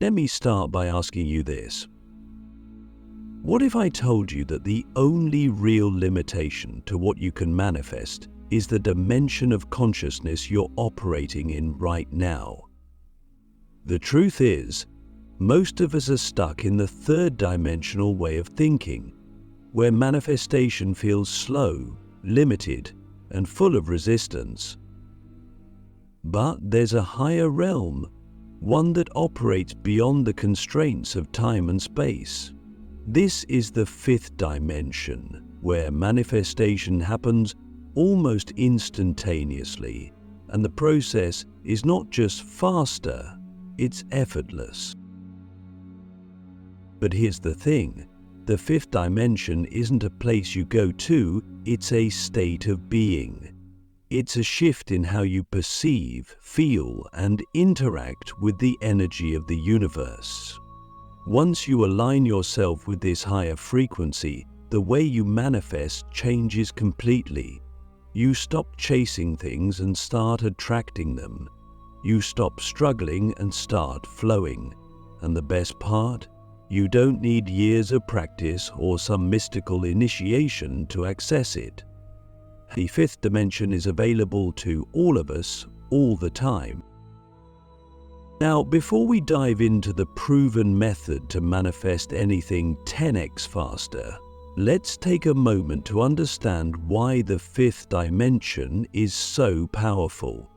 Let me start by asking you this. What if I told you that the only real limitation to what you can manifest is the dimension of consciousness you're operating in right now? The truth is, most of us are stuck in the third dimensional way of thinking, where manifestation feels slow, limited, and full of resistance. But there's a higher realm, one that operates beyond the constraints of time and space. This is the fifth dimension, where manifestation happens almost instantaneously, and the process is not just faster, it's effortless. But here's the thing, the fifth dimension isn't a place you go to, it's a state of being. It's a shift in how you perceive, feel, and interact with the energy of the universe. Once you align yourself with this higher frequency, the way you manifest changes completely. You stop chasing things and start attracting them. You stop struggling and start flowing. And the best part? You don't need years of practice or some mystical initiation to access it. The fifth dimension is available to all of us all the time. Now, before we dive into the proven method to manifest anything 10x faster, let's take a moment to understand why the fifth dimension is so powerful.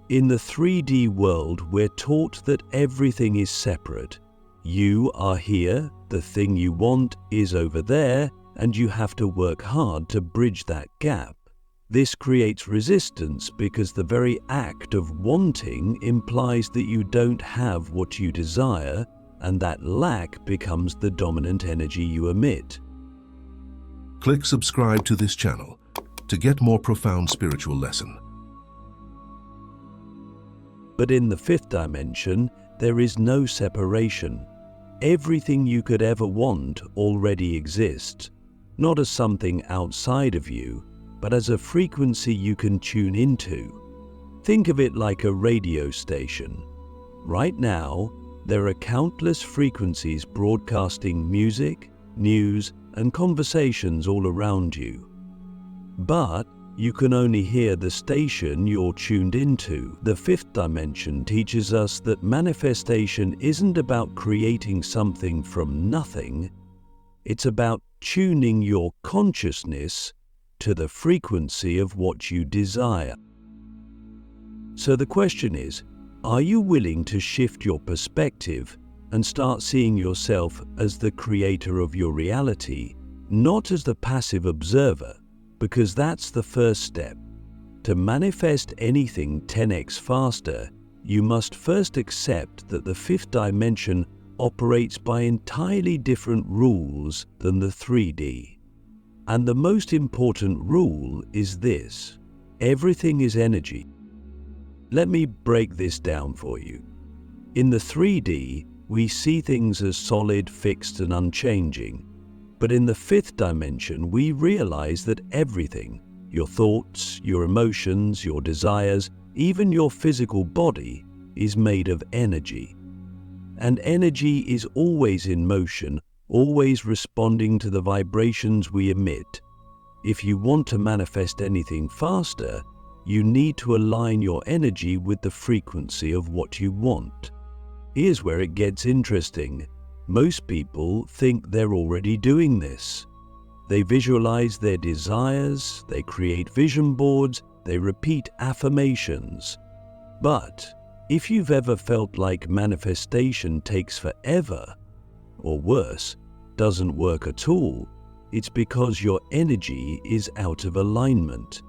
In the 3D world, we're taught that everything is separate. You are here, the thing you want is over there, and you have to work hard to bridge that gap. This creates resistance because the very act of wanting implies that you don't have what you desire, and that lack becomes the dominant energy you emit. Click subscribe to this channel to get more profound spiritual lesson. But in the fifth dimension, there is no separation. Everything you could ever want already exists, not as something outside of you, but as a frequency you can tune into. Think of it like a radio station. Right now, there are countless frequencies broadcasting music, news, and conversations all around you. But you can only hear the station you're tuned into. The fifth dimension teaches us that manifestation isn't about creating something from nothing. It's about tuning your consciousness to the frequency of what you desire. So the question is, are you willing to shift your perspective and start seeing yourself as the creator of your reality, not as the passive observer? Because that's the first step. To manifest anything 10x faster, you must first accept that the fifth dimension operates by entirely different rules than the 3D. And the most important rule is this: everything is energy. Let me break this down for you. In the 3D, we see things as solid, fixed, and unchanging. But in the fifth dimension, we realize that everything, your thoughts, your emotions, your desires, even your physical body, is made of energy. And energy is always in motion, always responding to the vibrations we emit. If you want to manifest anything faster, you need to align your energy with the frequency of what you want. Here's where it gets interesting. Most people think they're already doing this. They visualize their desires, they create vision boards, they repeat affirmations. But if you've ever felt like manifestation takes forever, or worse, doesn't work at all, it's because your energy is out of alignment.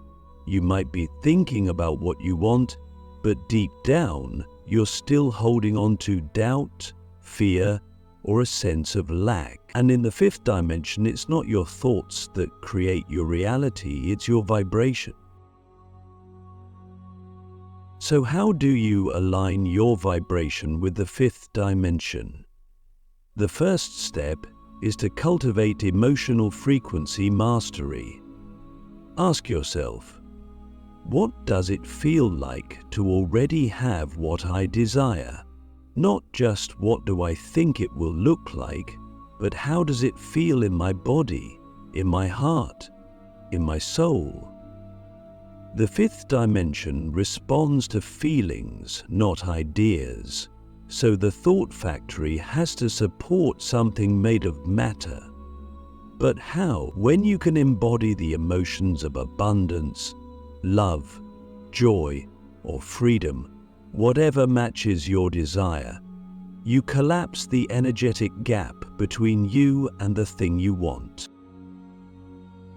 You might be thinking about what you want, but deep down, you're still holding on to doubt, fear, or a sense of lack. And in the fifth dimension, it's not your thoughts that create your reality, it's your vibration. So how do you align your vibration with the fifth dimension? The first step is to cultivate emotional frequency mastery. Ask yourself, what does it feel like to already have what I desire? Not just what do I think it will look like, but how does it feel in my body, in my heart, in my soul? The fifth dimension responds to feelings, not ideas. So the thought factory has to support something made of matter. But how? When you can embody the emotions of abundance, love, joy, or freedom, whatever matches your desire, you collapse the energetic gap between you and the thing you want.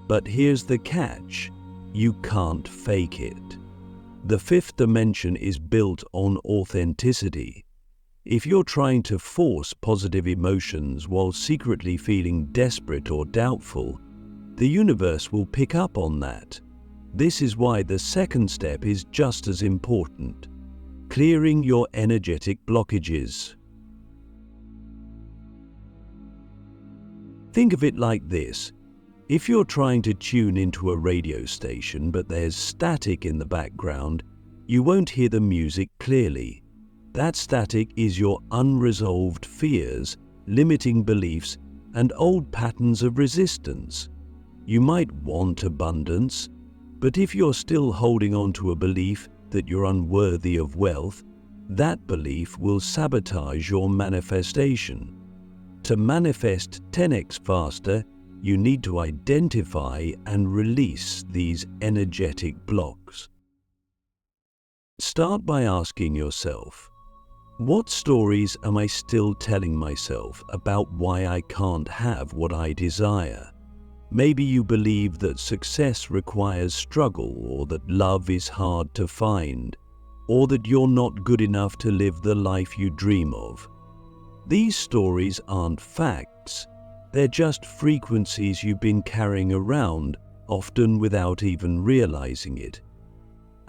But here's the catch: you can't fake it. The fifth dimension is built on authenticity. If you're trying to force positive emotions while secretly feeling desperate or doubtful, the universe will pick up on that. This is why the second step is just as important: clearing your energetic blockages. Think of it like this. If you're trying to tune into a radio station but there's static in the background, you won't hear the music clearly. That static is your unresolved fears, limiting beliefs, and old patterns of resistance. You might want abundance, but if you're still holding on to a belief that you're unworthy of wealth, that belief will sabotage your manifestation. To manifest 10x faster, you need to identify and release these energetic blocks. Start by asking yourself, what stories am I still telling myself about why I can't have what I desire? Maybe you believe that success requires struggle, or that love is hard to find, or that you're not good enough to live the life you dream of. These stories aren't facts. They're just frequencies you've been carrying around, often without even realizing it.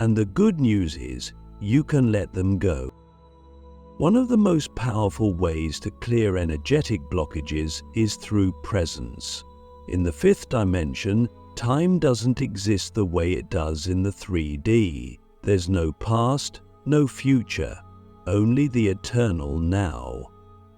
And the good news is, you can let them go. One of the most powerful ways to clear energetic blockages is through presence. In the fifth dimension, time doesn't exist the way it does in the 3D. There's no past, no future, only the eternal now.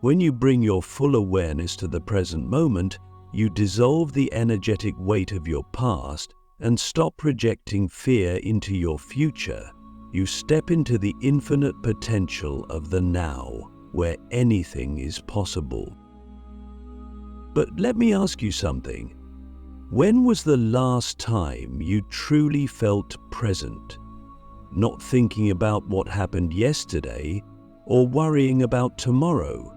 When you bring your full awareness to the present moment, you dissolve the energetic weight of your past and stop projecting fear into your future. You step into the infinite potential of the now, where anything is possible. But let me ask you something. When was the last time you truly felt present? Not thinking about what happened yesterday or worrying about tomorrow,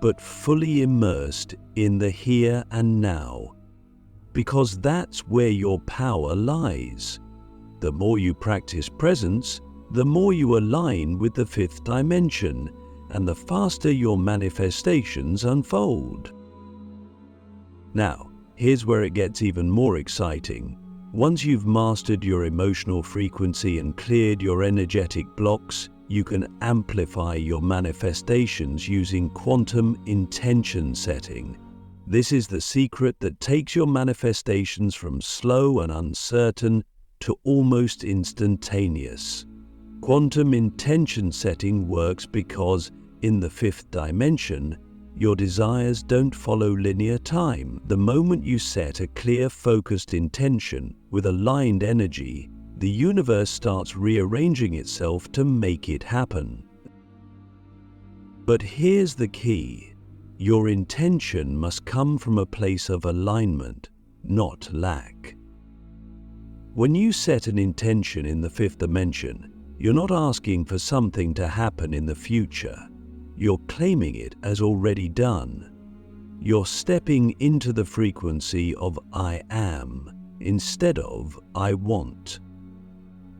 but fully immersed in the here and now, because that's where your power lies. The more you practice presence, the more you align with the fifth dimension, and the faster your manifestations unfold. Now, here's where it gets even more exciting. Once you've mastered your emotional frequency and cleared your energetic blocks, you can amplify your manifestations using quantum intention setting. This is the secret that takes your manifestations from slow and uncertain to almost instantaneous. Quantum intention setting works because, in the fifth dimension, your desires don't follow linear time. The moment you set a clear, focused intention with aligned energy, the universe starts rearranging itself to make it happen. But here's the key. Your intention must come from a place of alignment, not lack. When you set an intention in the fifth dimension, you're not asking for something to happen in the future. You're claiming it as already done. You're stepping into the frequency of I am instead of I want.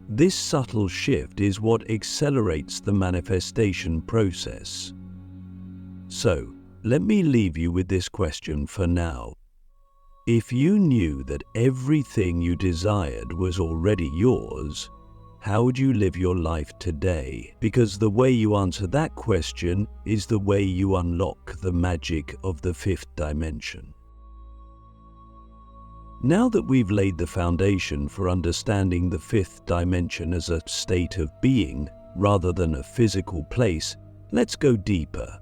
This subtle shift is what accelerates the manifestation process. So, let me leave you with this question for now. If you knew that everything you desired was already yours, how would you live your life today? Because the way you answer that question is the way you unlock the magic of the fifth dimension. Now that we've laid the foundation for understanding the fifth dimension as a state of being rather than a physical place, Let's go deeper.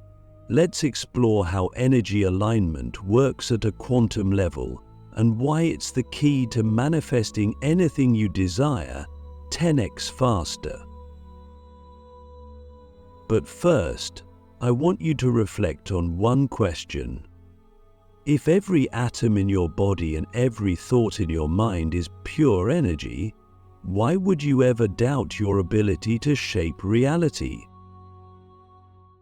Let's explore how energy alignment works at a quantum level and why it's the key to manifesting anything you desire 10x faster. But first, I want you to reflect on one question. If every atom in your body and every thought in your mind is pure energy, why would you ever doubt your ability to shape reality?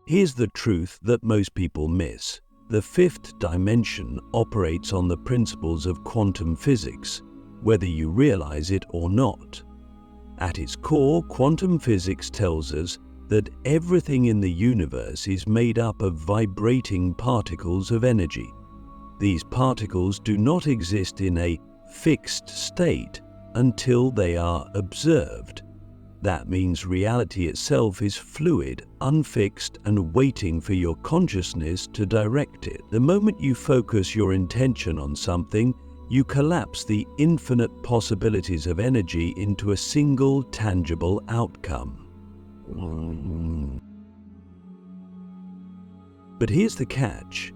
Here's the truth that most people miss. The fifth dimension operates on the principles of quantum physics, whether you realize it or not. At its core, quantum physics tells us that everything in the universe is made up of vibrating particles of energy. These particles do not exist in a fixed state until they are observed. That means reality itself is fluid, unfixed, and waiting for your consciousness to direct it. The moment you focus your intention on something, you collapse the infinite possibilities of energy into a single tangible outcome. But here's the catch.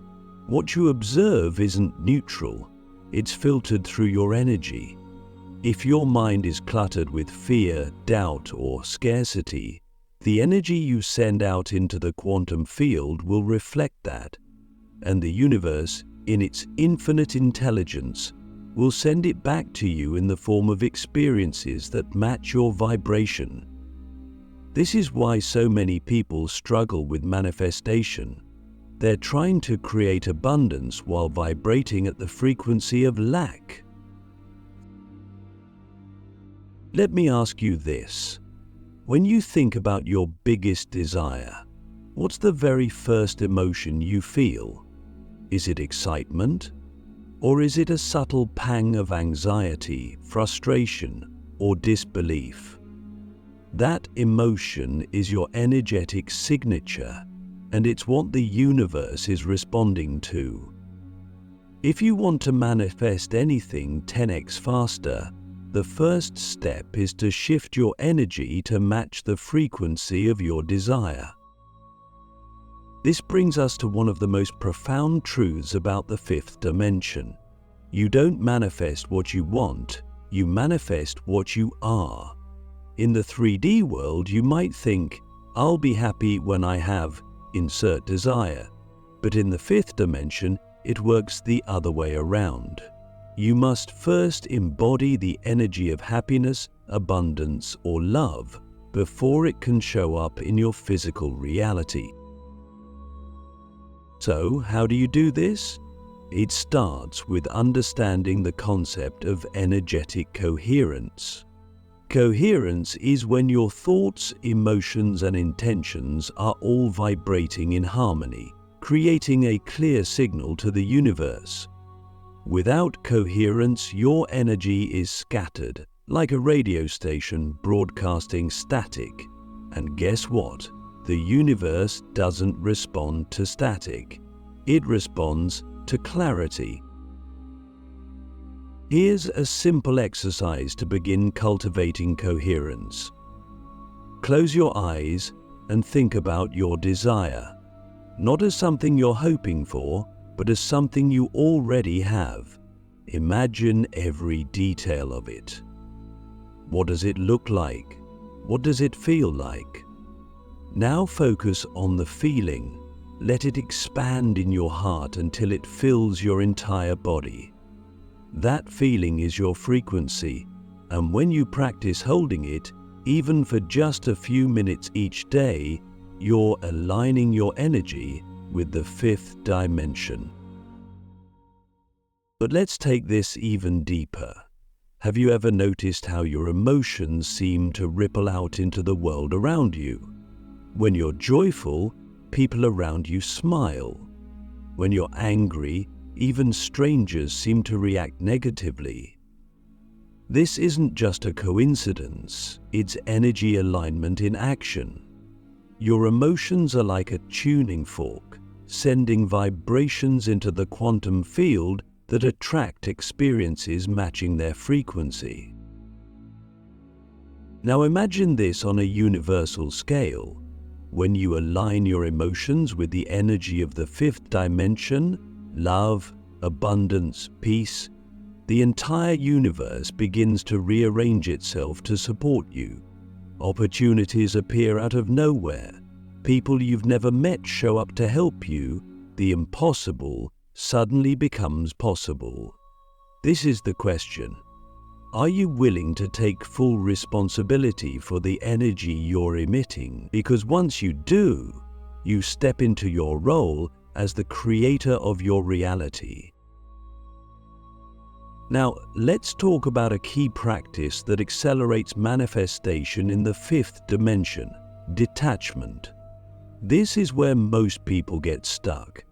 What you observe isn't neutral. It's filtered through your energy. If your mind is cluttered with fear, doubt, or scarcity, the energy you send out into the quantum field will reflect that, and the universe, in its infinite intelligence, will send it back to you in the form of experiences that match your vibration. This is why so many people struggle with manifestation. They're trying to create abundance while vibrating at the frequency of lack. Let me ask you this. When you think about your biggest desire, what's the very first emotion you feel? Is it excitement? Or is it a subtle pang of anxiety, frustration, or disbelief? That emotion is your energetic signature, and it's what the universe is responding to. If you want to manifest anything 10x faster, the first step is to shift your energy to match the frequency of your desire. This brings us to one of the most profound truths about the fifth dimension. You don't manifest what you want, you manifest what you are. In the 3D world, you might think, I'll be happy when I have insert desire. But in the fifth dimension, it works the other way around. You must first embody the energy of happiness, abundance, or love before it can show up in your physical reality. So, how do you do this? It starts with understanding the concept of energetic coherence. Coherence is when your thoughts, emotions, and intentions are all vibrating in harmony, creating a clear signal to the universe. Without coherence, your energy is scattered, like a radio station broadcasting static. And guess what? The universe doesn't respond to static. It responds to clarity. Here's a simple exercise to begin cultivating coherence. Close your eyes and think about your desire, not as something you're hoping for, but as something you already have. Imagine every detail of it. What does it look like? What does it feel like? Now focus on the feeling. Let it expand in your heart until it fills your entire body. That feeling is your frequency, and when you practice holding it, even for just a few minutes each day, you're aligning your energy with the fifth dimension. But let's take this even deeper. Have you ever noticed how your emotions seem to ripple out into the world around you? When you're joyful, people around you smile. When you're angry, even strangers seem to react negatively. This isn't just a coincidence, it's energy alignment in action. Your emotions are like a tuning fork, sending vibrations into the quantum field that attract experiences matching their frequency. Now imagine this on a universal scale. When you align your emotions with the energy of the fifth dimension, love, abundance, peace, the entire universe begins to rearrange itself to support you. Opportunities appear out of nowhere. People you've never met show up to help you. The impossible suddenly becomes possible. This is the question. Are you willing to take full responsibility for the energy you're emitting? Because once you do, you step into your role as the creator of your reality. Now, let's talk about a key practice that accelerates manifestation in the fifth dimension: detachment. This is where most people get stuck.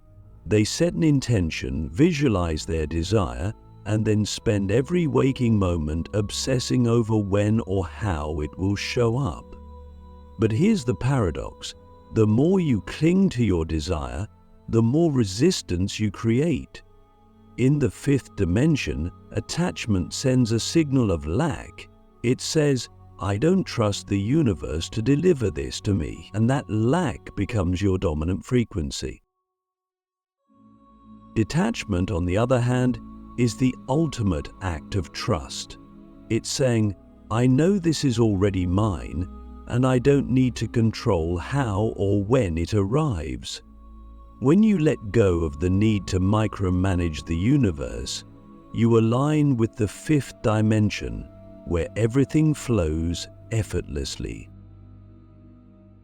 They set an intention, visualize their desire, and then spend every waking moment obsessing over when or how it will show up. But here's the paradox. The more you cling to your desire, the more resistance you create. In the fifth dimension, attachment sends a signal of lack. It says, I don't trust the universe to deliver this to me, and that lack becomes your dominant frequency. Detachment, on the other hand, is the ultimate act of trust. It's saying, I know this is already mine, and I don't need to control how or when it arrives. When you let go of the need to micromanage the universe, you align with the fifth dimension, where everything flows effortlessly.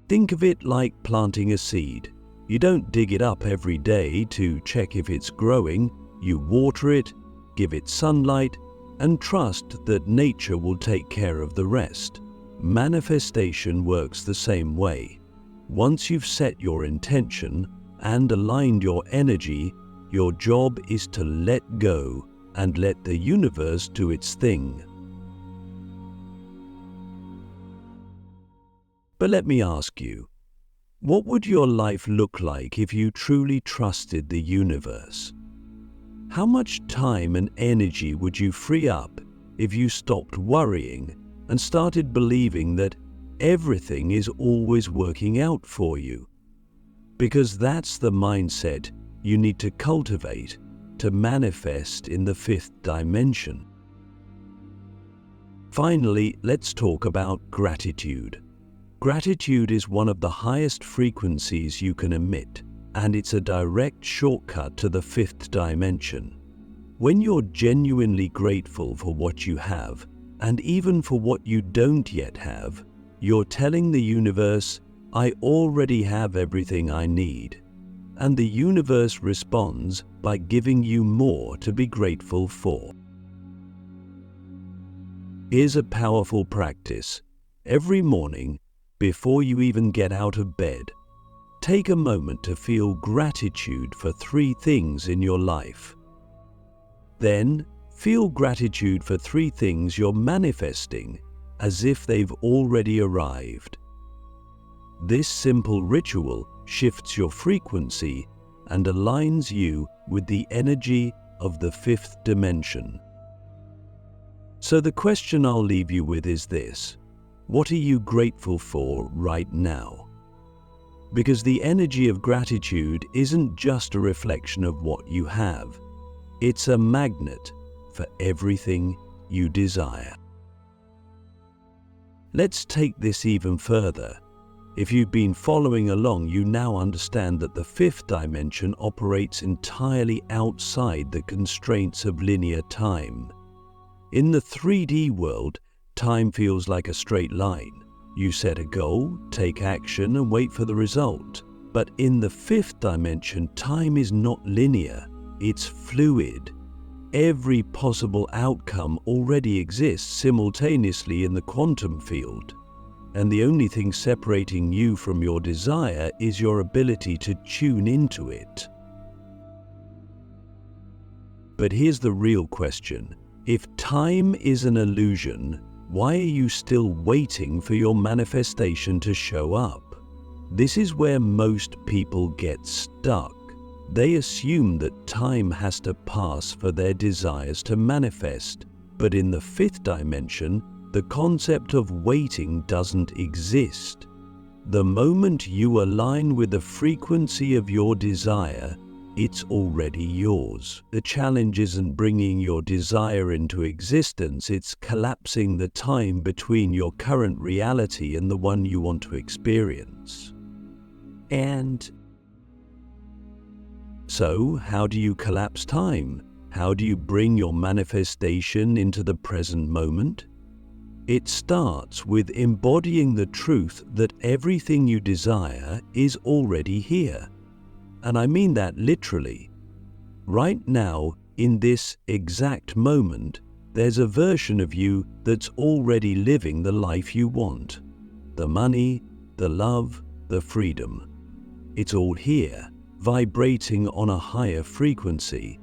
Think of it like planting a seed. You don't dig it up every day to check if it's growing. You water it, give it sunlight, and trust that nature will take care of the rest. Manifestation works the same way. Once you've set your intention and aligned your energy, your job is to let go and let the universe do its thing. But let me ask you, what would your life look like if you truly trusted the universe? How much time and energy would you free up if you stopped worrying and started believing that everything is always working out for you? Because that's the mindset you need to cultivate to manifest in the fifth dimension. Finally, let's talk about gratitude. Gratitude is one of the highest frequencies you can emit, and it's a direct shortcut to the fifth dimension. When you're genuinely grateful for what you have, and even for what you don't yet have, you're telling the universe, I already have everything I need. And the universe responds by giving you more to be grateful for. Here's a powerful practice. Every morning, before you even get out of bed, take a moment to feel gratitude for 3 things in your life. Then, feel gratitude for 3 things you're manifesting as if they've already arrived. This simple ritual shifts your frequency and aligns you with the energy of the fifth dimension. So the question I'll leave you with is this: what are you grateful for right now? Because the energy of gratitude isn't just a reflection of what you have. It's a magnet for everything you desire. Let's take this even further. If you've been following along, you now understand that the fifth dimension operates entirely outside the constraints of linear time. In the 3D world, time feels like a straight line. You set a goal, take action, and wait for the result. But in the fifth dimension, time is not linear, it's fluid. Every possible outcome already exists simultaneously in the quantum field. And the only thing separating you from your desire is your ability to tune into it. But here's the real question. If time is an illusion, why are you still waiting for your manifestation to show up? This is where most people get stuck. They assume that time has to pass for their desires to manifest. But in the fifth dimension, the concept of waiting doesn't exist. The moment you align with the frequency of your desire, it's already yours. The challenge isn't bringing your desire into existence, it's collapsing the time between your current reality and the one you want to experience. And so, how do you collapse time? How do you bring your manifestation into the present moment? It starts with embodying the truth that everything you desire is already here. And I mean that literally. Right now, in this exact moment, there's a version of you that's already living the life you want. The money, the love, the freedom. It's all here, vibrating on a higher frequency.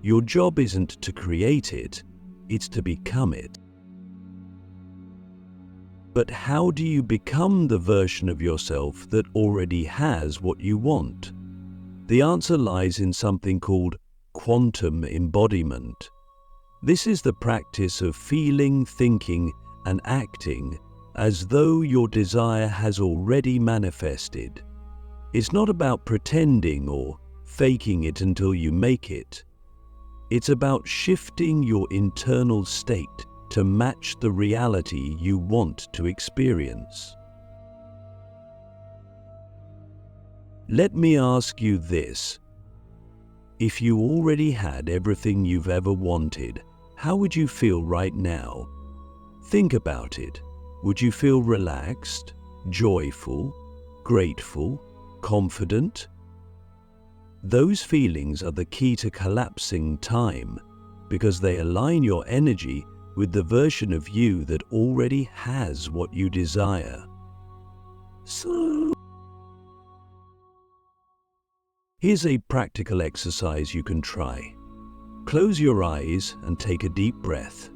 Your job isn't to create it, it's to become it. But how do you become the version of yourself that already has what you want? The answer lies in something called quantum embodiment. This is the practice of feeling, thinking, and acting as though your desire has already manifested. It's not about pretending or faking it until you make it. It's about shifting your internal state to match the reality you want to experience. Let me ask you this. If you already had everything you've ever wanted, how would you feel right now? Think about it. Would you feel relaxed, joyful, grateful, confident? Those feelings are the key to collapsing time because they align your energy with the version of you that already has what you desire. So, here's a practical exercise you can try. Close your eyes and take a deep breath.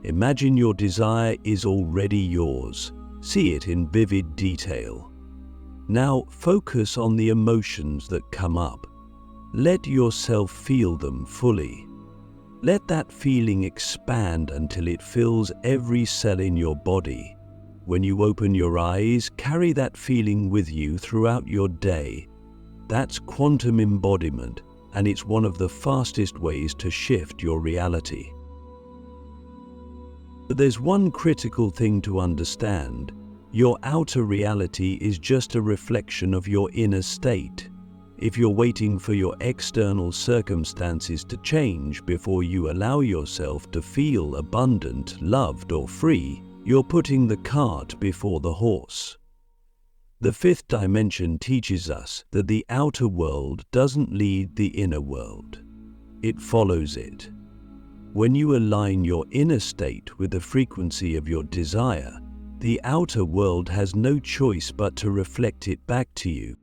Imagine your desire is already yours. See it in vivid detail. Now focus on the emotions that come up. Let yourself feel them fully. Let that feeling expand until it fills every cell in your body. When you open your eyes, carry that feeling with you throughout your day. That's quantum embodiment, and it's one of the fastest ways to shift your reality. But there's one critical thing to understand. Your outer reality is just a reflection of your inner state. If you're waiting for your external circumstances to change before you allow yourself to feel abundant, loved, or free, you're putting the cart before the horse. The fifth dimension teaches us that the outer world doesn't lead the inner world. It follows it. When you align your inner state with the frequency of your desire, the outer world has no choice but to reflect it back to you.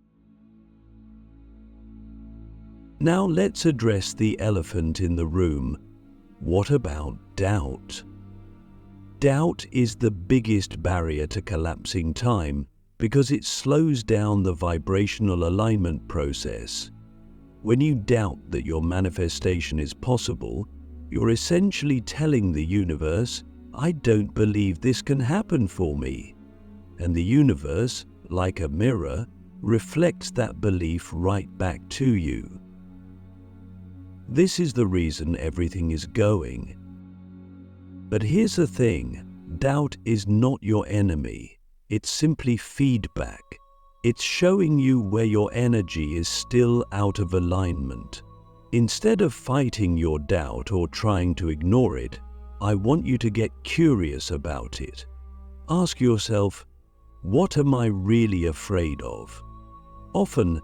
Now let's address the elephant in the room. What about doubt? Doubt is the biggest barrier to collapsing time because it slows down the vibrational alignment process. When you doubt that your manifestation is possible, you're essentially telling the universe, "I don't believe this can happen for me." And the universe, like a mirror, reflects that belief right back to you. This is the reason everything is going. But here's the thing, doubt is not your enemy. It's simply feedback. It's showing you where your energy is still out of alignment. Instead of fighting your doubt or trying to ignore it, I want you to get curious about it. Ask yourself, what am I really afraid of? Often,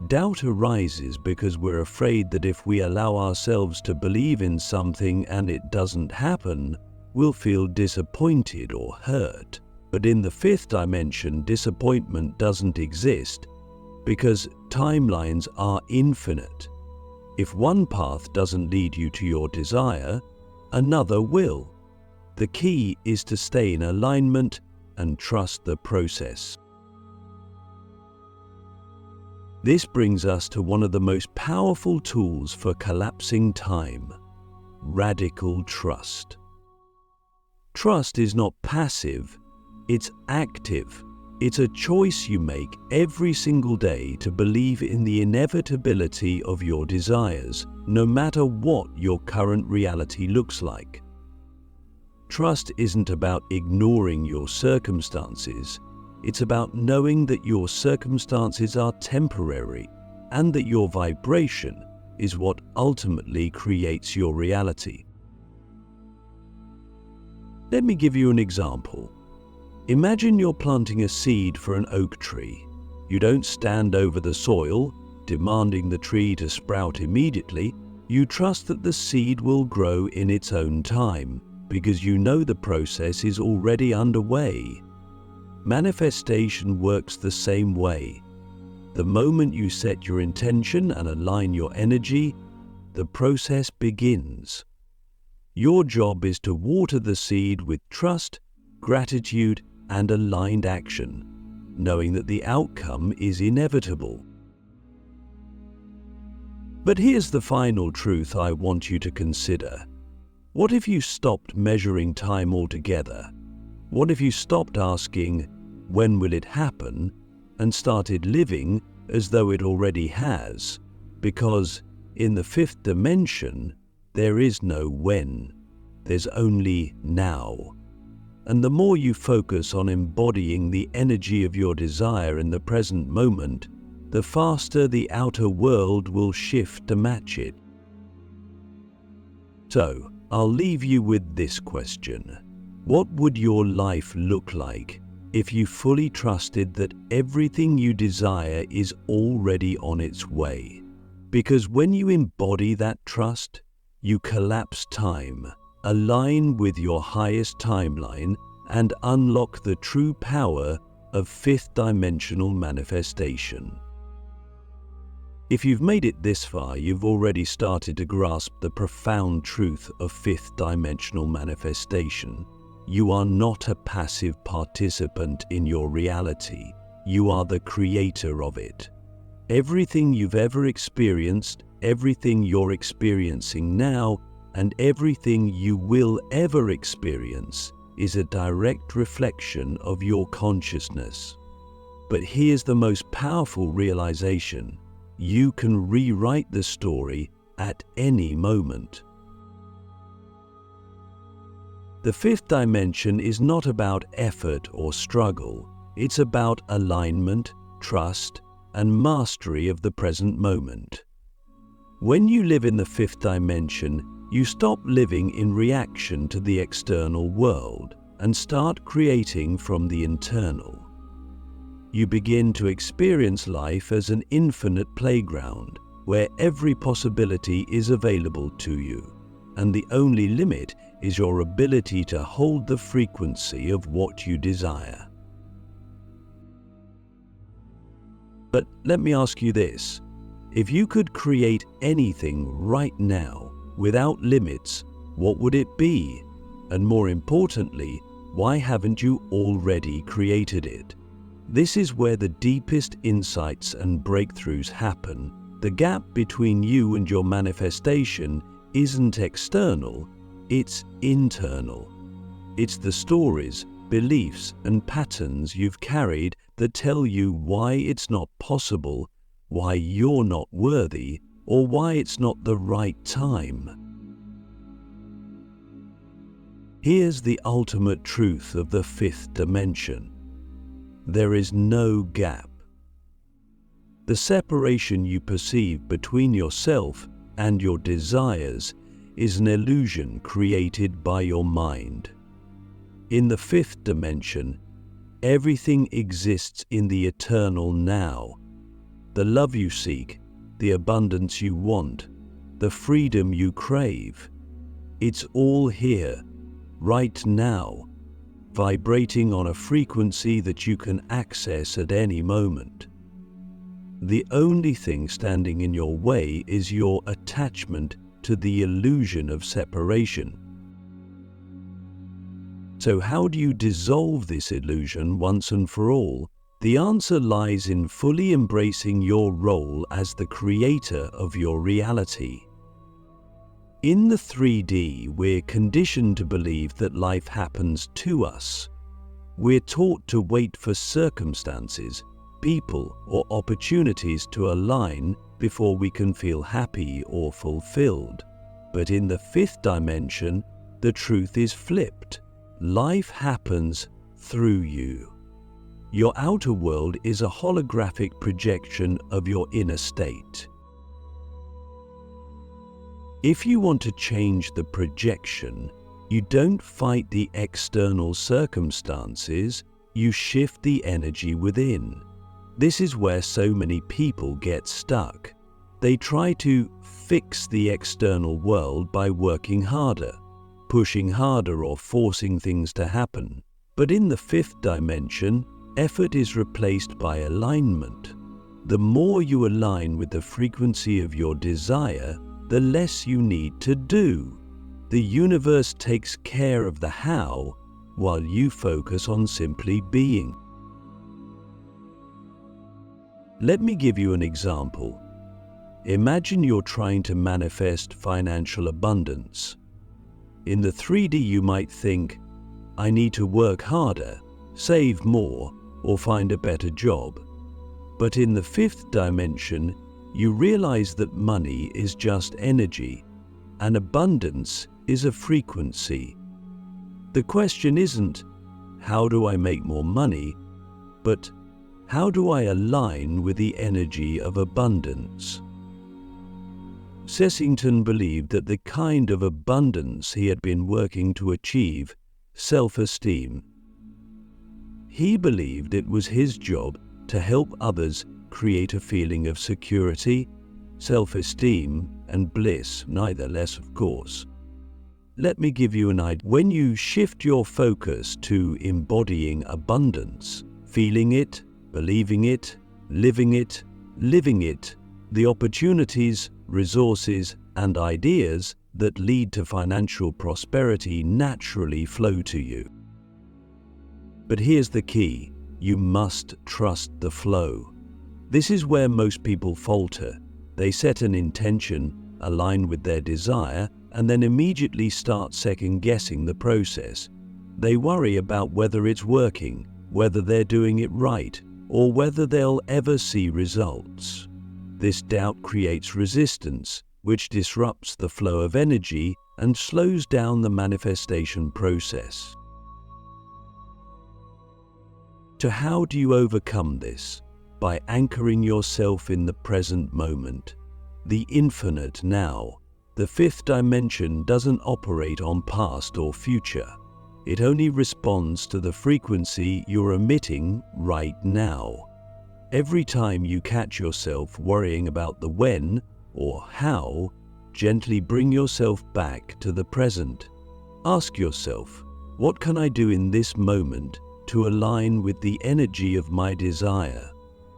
doubt arises because we're afraid that if we allow ourselves to believe in something and it doesn't happen, we'll feel disappointed or hurt. But in the fifth dimension, disappointment doesn't exist because timelines are infinite. If one path doesn't lead you to your desire, another will. The key is to stay in alignment and trust the process. This brings us to one of the most powerful tools for collapsing time: radical trust. Trust is not passive, it's active. It's a choice you make every single day to believe in the inevitability of your desires, no matter what your current reality looks like. Trust isn't about ignoring your circumstances. It's about knowing that your circumstances are temporary and that your vibration is what ultimately creates your reality. Let me give you an example. Imagine you're planting a seed for an oak tree. You don't stand over the soil, demanding the tree to sprout immediately. You trust that the seed will grow in its own time, because you know the process is already underway. Manifestation works the same way. The moment you set your intention and align your energy, the process begins. Your job is to water the seed with trust, gratitude, and aligned action, knowing that the outcome is inevitable. But here's the final truth I want you to consider. What if you stopped measuring time altogether? What if you stopped asking, "When will it happen?" and started living as though it already has? Because in the fifth dimension, there is no when. There's only now. And the more you focus on embodying the energy of your desire in the present moment, the faster the outer world will shift to match it. So, I'll leave you with this question. What would your life look like if you fully trusted that everything you desire is already on its way? Because when you embody that trust, you collapse time, align with your highest timeline, and unlock the true power of fifth dimensional manifestation. If you've made it this far, you've already started to grasp the profound truth of fifth dimensional manifestation. You are not a passive participant in your reality. You are the creator of it. Everything you've ever experienced, everything you're experiencing now, and everything you will ever experience is a direct reflection of your consciousness. But here's the most powerful realization. You can rewrite the story at any moment. The fifth dimension is not about effort or struggle. It's about alignment, trust, and mastery of the present moment. When you live in the fifth dimension, you stop living in reaction to the external world and start creating from the internal. You begin to experience life as an infinite playground where every possibility is available to you, and the only limit is your ability to hold the frequency of what you desire. But let me ask you this. If you could create anything right now without limits, what would it be? And more importantly, why haven't you already created it? This is where the deepest insights and breakthroughs happen. The gap between you and your manifestation isn't external, it's internal. It's the stories, beliefs, and patterns you've carried that tell you why it's not possible, why you're not worthy, or why it's not the right time. Here's the ultimate truth of the fifth dimension. There is no gap. The separation you perceive between yourself and your desires is an illusion created by your mind. In the fifth dimension, everything exists in the eternal now. The love you seek, the abundance you want, the freedom you crave. It's all here, right now, vibrating on a frequency that you can access at any moment. The only thing standing in your way is your attachment to the illusion of separation. So how do you dissolve this illusion once and for all? The answer lies in fully embracing your role as the creator of your reality. In the 3D, we're conditioned to believe that life happens to us. We're taught to wait for circumstances, people, or opportunities to align before we can feel happy or fulfilled. But in the fifth dimension, the truth is flipped. Life happens through you. Your outer world is a holographic projection of your inner state. If you want to change the projection, you don't fight the external circumstances, you shift the energy within. This is where so many people get stuck. They try to fix the external world by working harder, pushing harder, or forcing things to happen. But in the fifth dimension, effort is replaced by alignment. The more you align with the frequency of your desire, the less you need to do. The universe takes care of the how, while you focus on simply being. Let me give you an example. Imagine you're trying to manifest financial abundance. In the 3D, you might think, I need to work harder, save more, or find a better job. But in the fifth dimension, you realize that money is just energy, and abundance is a frequency. The question isn't, how do I make more money, but how do I align with the energy of abundance? Sessington believed that the kind of abundance he had been working to achieve, self-esteem. He believed it was his job to help others create a feeling of security, self-esteem, and bliss, neither less, of course. Let me give you an idea. When you shift your focus to embodying abundance, feeling it, believing it, living it, the opportunities, resources, and ideas that lead to financial prosperity naturally flow to you. But here's the key: you must trust the flow. This is where most people falter. They set an intention, align with their desire, and then immediately start second-guessing the process. They worry about whether it's working, whether they're doing it right, or whether they'll ever see results. This doubt creates resistance, which disrupts the flow of energy and slows down the manifestation process. So how do you overcome this? By anchoring yourself in the present moment, the infinite now. The fifth dimension doesn't operate on past or future. It only responds to the frequency you're emitting right now. Every time you catch yourself worrying about the when or how, gently bring yourself back to the present. Ask yourself, what can I do in this moment to align with the energy of my desire?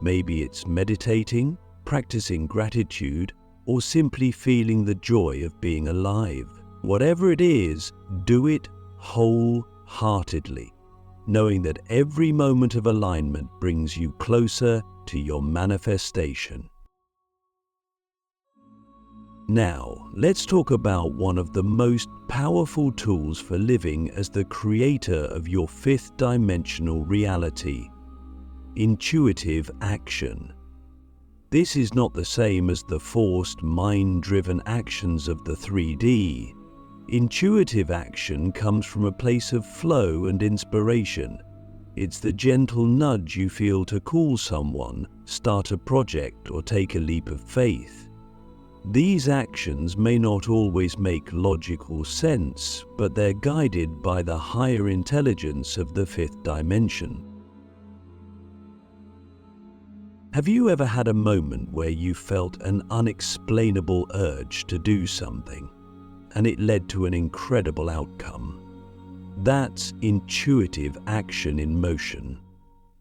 Maybe it's meditating, practicing gratitude, or simply feeling the joy of being alive. Whatever it is, do it wholeheartedly, knowing that every moment of alignment brings you closer to your manifestation. Now, let's talk about one of the most powerful tools for living as the creator of your fifth dimensional reality: intuitive action. This is not the same as the forced, mind-driven actions of the 3D. Intuitive action comes from a place of flow and inspiration. It's the gentle nudge you feel to call someone, start a project, or take a leap of faith. These actions may not always make logical sense, but they're guided by the higher intelligence of the fifth dimension. Have you ever had a moment where you felt an unexplainable urge to do something, and it led to an incredible outcome? That's intuitive action in motion.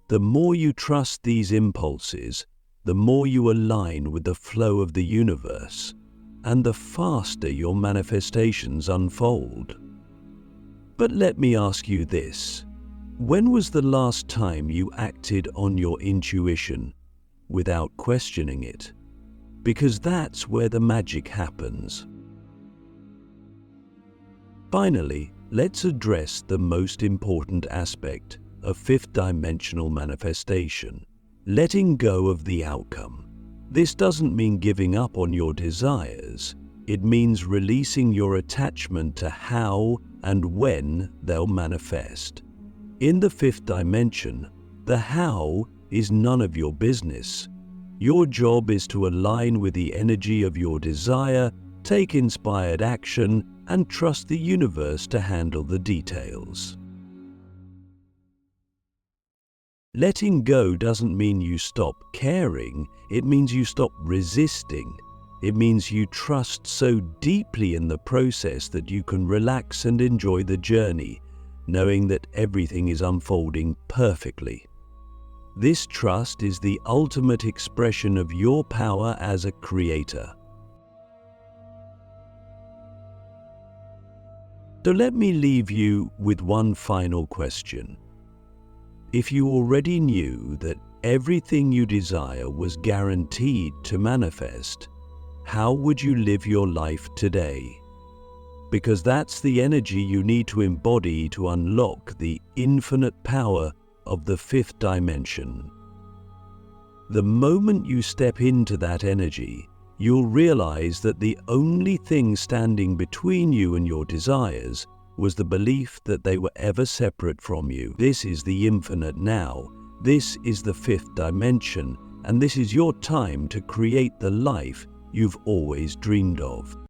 The more you trust these impulses, the more you align with the flow of the universe, and the faster your manifestations unfold. But let me ask you this: when was the last time you acted on your intuition without questioning it? Because that's where the magic happens. Finally, let's address the most important aspect: of fifth-dimensional manifestation. Letting go of the outcome. This doesn't mean giving up on your desires. It means releasing your attachment to how and when they'll manifest. In the fifth dimension, the how is none of your business. Your job is to align with the energy of your desire, take inspired action, and trust the universe to handle the details. Letting go doesn't mean you stop caring, it means you stop resisting. It means you trust so deeply in the process that you can relax and enjoy the journey, knowing that everything is unfolding perfectly. This trust is the ultimate expression of your power as a creator. So let me leave you with one final question. If you already knew that everything you desire was guaranteed to manifest, how would you live your life today? Because that's the energy you need to embody to unlock the infinite power of the fifth dimension. The moment you step into that energy, you'll realize that the only thing standing between you and your desires was the belief that they were ever separate from you. This is the infinite now. This is the fifth dimension, and this is your time to create the life you've always dreamed of.